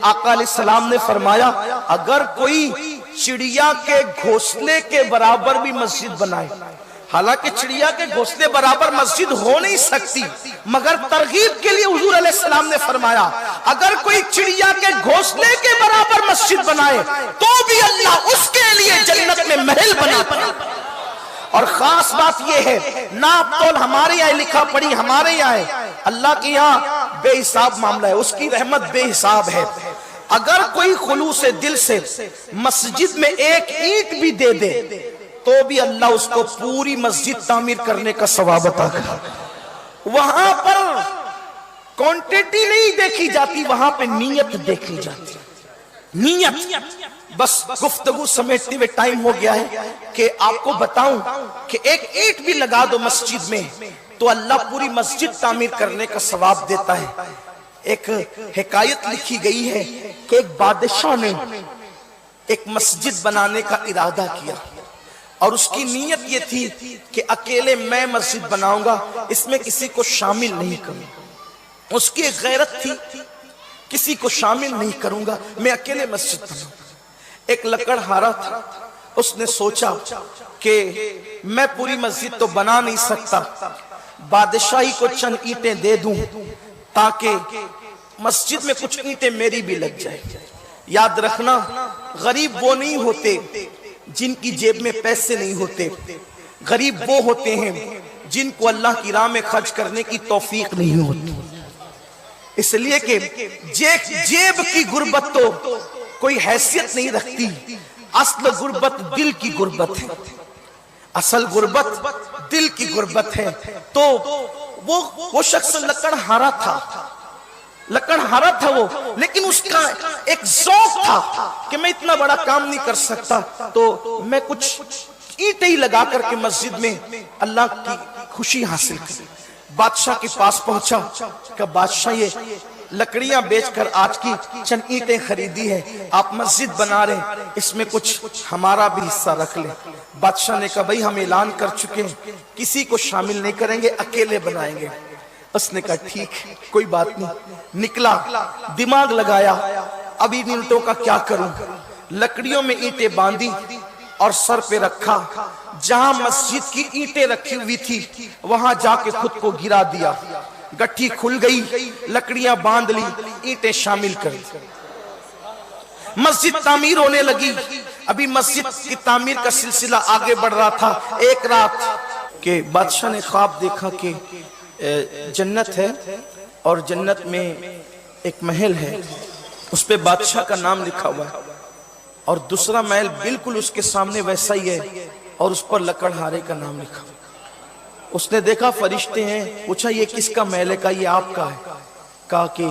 آقا علیہ السلام نے فرمایا اگر کوئی چڑیا کے گھونسلے کے برابر بھی مسجد بنائے، حالانکہ چڑیا کے گھونسلے برابر مسجد ہو نہیں سکتی، مگر ترغیب کے لیے حضور علیہ السلام نے فرمایا اگر کوئی چڑیا کے گھونسلے کے برابر مسجد بنائے تو بھی اللہ اس کے لیے جنت میں محل بناتا ہے۔ اور خاص بات یہ ہے، ناپ تول ہمارے یہاں لکھا پڑھی ہمارے یہاں ہے، اللہ کے یہاں بے حساب معاملہ ہے، اس کی رحمت بے حساب ہے۔ اگر کوئی خلوص دل سے مسجد میں ایک اینٹ بھی دے دے تو بھی اللہ اس کو پوری مسجد تعمیر کرنے کا ثواب عطا کرے۔ وہاں پر کوانٹیٹی نہیں دیکھی جاتی، وہاں پہ نیت دیکھی جاتی، نیت۔ بس گفتگو سمیٹتے ہوئے ٹائم ہو گیا ہے کہ آپ کو بتاؤں کہ ایک اینٹ بھی لگا دو مسجد میں تو اللہ پوری مسجد تعمیر کرنے کا ثواب دیتا ہے۔ ایک حکایت لکھی گئی ہے کہ ایک بادشاہ نے ایک مسجد بنانے کا ارادہ کیا اور اس کی نیت یہ تھی کہ اکیلے میں مسجد بناؤں گا، اس میں کسی کو شامل نہیں کروں۔ اس کی ایک غیرت تھی، کسی کو شامل نہیں کروں گا، میں اکیلے مسجد بناؤں گا۔ ایک لکڑہارا تھا، اس نے سوچا کہ میں پوری مسجد تو بنا نہیں سکتا، بادشاہی کو چند اینٹیں دے دوں تاکہ مسجد میں کچھ اینٹیں میری بھی لگ جائیں۔ یاد رکھنا غریب وہ نہیں ہوتے جن کی جیب میں پیسے نہیں ہوتے، غریب وہ ہوتے ہیں جن کو اللہ کی راہ میں خرچ کرنے کی توفیق نہیں ہوتی۔ اس لیے کہ جیب کی غربت تو کوئی حیثیت نہیں رکھتی، اصل غربت دل کی غربت ہے، اصل غربت دل کی غربت ہے۔ تو وہ شخص لکڑہارا تھا، لکڑہارا تھا وہ، لیکن اس کا ایک ذوق تھا کہ میں اتنا بڑا کام نہیں کر سکتا تو میں کچھ اینٹیں ہی لگا کر کے مسجد میں اللہ کی خوشی حاصل کروں۔ بادشاہ کے پاس پہنچا کہ بادشاہ یہ لکڑیاں بیچ کر آج کی چند اینٹیں خریدی ہے، آپ مسجد بنا رہے ہیں، اس میں کچھ ہمارا بھی حصہ رکھ لیں۔ بادشاہ نے کہا بھائی ہم اعلان کر چکے ہیں، کسی کو شامل نہیں کریں گے، اکیلے بنائیں گے۔ اس نے کہا ٹھیک کوئی بات نہیں۔ نکلا، دماغ لگایا اب ان اینٹوں کا کیا کروں، لکڑیوں میں اینٹیں باندھی اور سر پہ رکھا، جہاں مسجد کی اینٹیں رکھی ہوئی تھی وہاں جا کے خود کو گرا دیا، گٹھی کھل گئی، لکڑیاں باندھ لی، اینٹیں شامل کر دی، مسجد تعمیر ہونے لگی۔ ابھی مسجد کی تعمیر کا سلسلہ آگے بڑھ رہا تھا۔ ایک رات کہ بادشاہ نے خواب دیکھا کہ جنت ہے اور جنت میں ایک محل ہے، اس پہ بادشاہ کا نام لکھا ہوا ہے، اور دوسرا محل بالکل اس کے سامنے ویسا ہی ہے اور اس پر لکڑہارے کا نام لکھا ہوا ہے۔ اس نے دیکھا فرشتے ہیں، پوچھا یہ کس کا محل ہے؟ کہا یہ آپ کا ہے۔ کہا کہ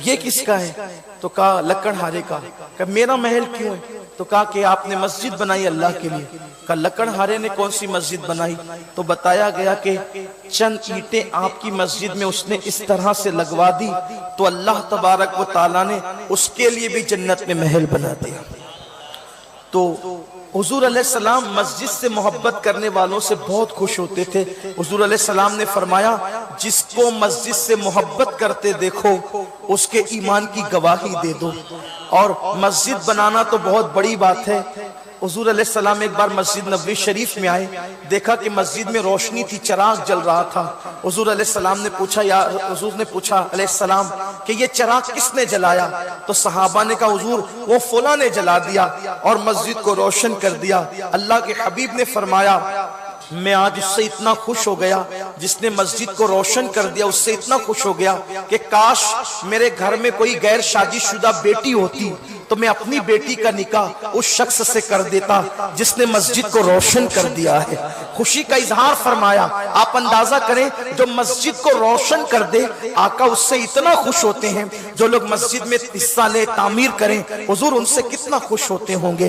یہ کس کا ہے؟ تو کہا لکڑہارے کا۔ کہا میرا محل کیوں ہے؟ تو کہا کہ آپ نے مسجد بنائی اللہ کے لیے۔ کہا لکڑہارے نے کون سی مسجد بنائی؟ تو بتایا گیا کہ چند اینٹیں آپ کی مسجد میں اس نے اس طرح سے لگوا دی تو اللہ تبارک و تعالیٰ نے اس کے لیے بھی جنت میں محل بنا دیا۔ تو حضور علیہ السلام مسجد سے محبت کرنے والوں سے بہت خوش ہوتے تھے۔ حضور علیہ السلام نے فرمایا جس کو مسجد سے محبت کرتے دیکھو اس کے ایمان کی گواہی دے دو۔ اور مسجد بنانا تو بہت بڑی بات ہے۔ حضور علیہ السلام ایک بار مسجد نبوی شریف میں آئے، دیکھا کہ مسجد میں روشنی تھی، چراغ جل رہا تھا۔ حضور علیہ السلام نے پوچھا حضور نے پوچھا علیہ السلام کہ یہ چراغ کس نے جلایا؟ تو صحابہ نے کہا حضور وہ فلاں نے جلا دیا اور مسجد کو روشن کر دیا۔ اللہ کے حبیب نے فرمایا میں آج اس سے اتنا خوش ہو گیا جس نے مسجد کو روشن کر دیا، اس سے اتنا خوش ہو گیا کہ کاش میرے گھر میں کوئی غیر شادی شدہ بیٹی ہوتی تو میں اپنی بیٹی کا نکاح اس شخص سے کر دیتا جس نے مسجد کو روشن کر دیا ہے۔ خوشی کا اظہار فرمایا۔ آپ اندازہ کریں جو مسجد کو روشن کر دے آقا اس سے اتنا خوش ہوتے ہیں، جو لوگ مسجد میں حصہ لے تعمیر کریں حضور ان سے کتنا خوش ہوتے ہوں گے۔